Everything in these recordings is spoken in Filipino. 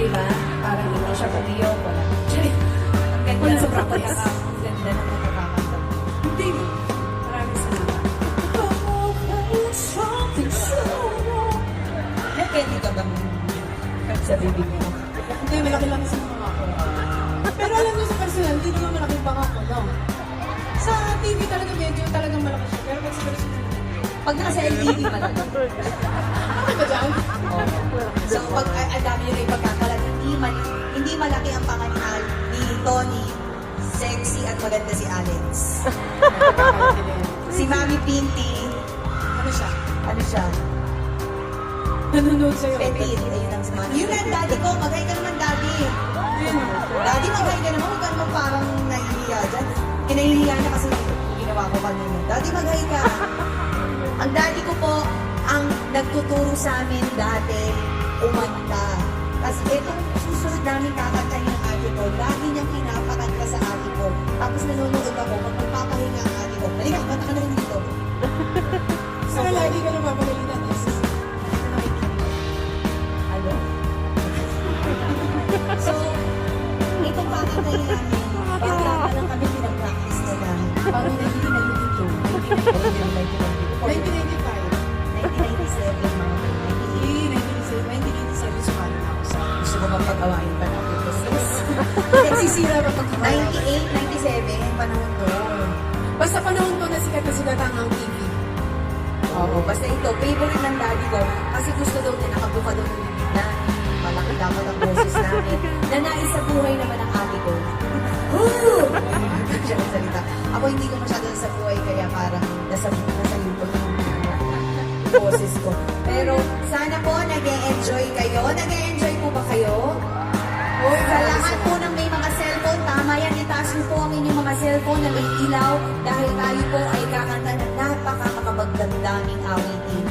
Di ba? Parang hindi siya pumiyok, wala. Ang ganda Wala ng sa practice. practice. Ang ganda ng pagkakakanta. Hindi. Maraming salamat. Nag-candy ka ba? Sa bibig mo. Hindi, malaki lang sa mga ako. Pero alam niyo sa personal, hindi naman malaki baka ko, no? Sa TV talaga medyo talagang malaki siya. Pero pag sa personal, Pag nasa LED malaki. okay ba dyan? So, pag ang dami nyo na yung pagkakalat, hindi malaki ang pangalan ni Tony. Sexy at maganda si Alex. Si Mami Pinty, Ano siya? ano siya? Nanonood sa'yo. Petit. Ayun ang si Mami. Yun ang daddy ko. Mag-hi ka naman, daddy. Ayun. Daddy, mag-hi ka naman. Huwag ka naman parang nahihiya dyan. Kinahihiya na kasi ginawa ko kanina. Daddy, mag-hi ka. Ang daddy ko po, ang nagtuturo sa amin dati, umanta. Tapos itong susunod namin kakanta yung ate ko, lagi niyang pinapakanta sa ate ko. Tapos nanonood ako, pag magpapahinga ang ate ko, halika, kanta ka na rin dito. Saka lagi ka napapagalitan. Ano? So, itong kakantayin namin, bata pa lang kami pinag-practice na namin. Parang 1992. 1995. 1997. 1997, mga 1997 sumali na ako sa... gusto ko mapag-awain pa natin to, sis. Nagsisira ba pag 98, 97, panahon ko. Basta panahon ko na sikat ang TV. Oo, basta ito, favorite ng daddy ko. Kasi gusto daw niya, nakabuka daw ng na malaki dapat ang boses namin. Na naisa buhay naman ang ate ko. Woo! Siya ang salita. Ako hindi ko masyado sa buhay, kaya parang nasa lupon yung boses ko. Pero sana po nag-e-enjoy kayo. Nag-e-enjoy po ba kayo? Sa lahat po ng may mga cellphone, tama yan, itaas niyo po ang inyong mga cellphone na may ilaw dahil tayo po ay kakanta ng napaka-makabagdamdaming awitin.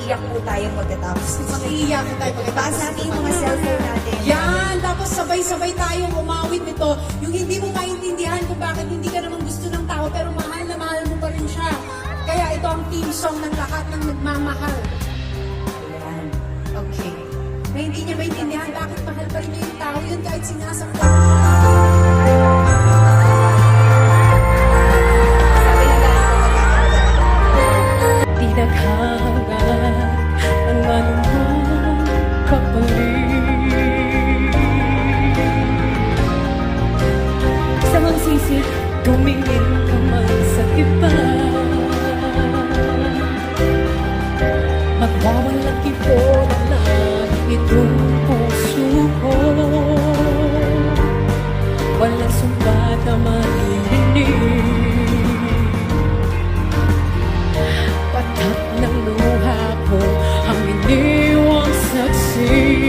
Iiyak po tayo pagkatapos. Mag-iiyak tayo Taas pagkatapos. natin yung mga cellphone natin. Yan! Tapos sabay-sabay tayong umawit nito. Yung hindi mo maintindihan kung bakit hindi ka naman gusto ng tao pero mahal na mahal mo pa rin siya. Kaya ito ang team song ng lahat ng nagmamahal. Ayan. Okay. Na hindi niya maintindihan bakit mahal pa rin niya yung tao yun kahit sinasaktan. Sabi ng galing ko pagkakataon. Di naghangan ang anumang kapalit. Sa mga sisig, tumingin ka man sa iba. Magwawalang ipo na lang itong puso ko. Walang sumbat na maririnig. Patak ng luha ko ang iniwang saksi.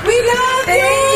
We love you!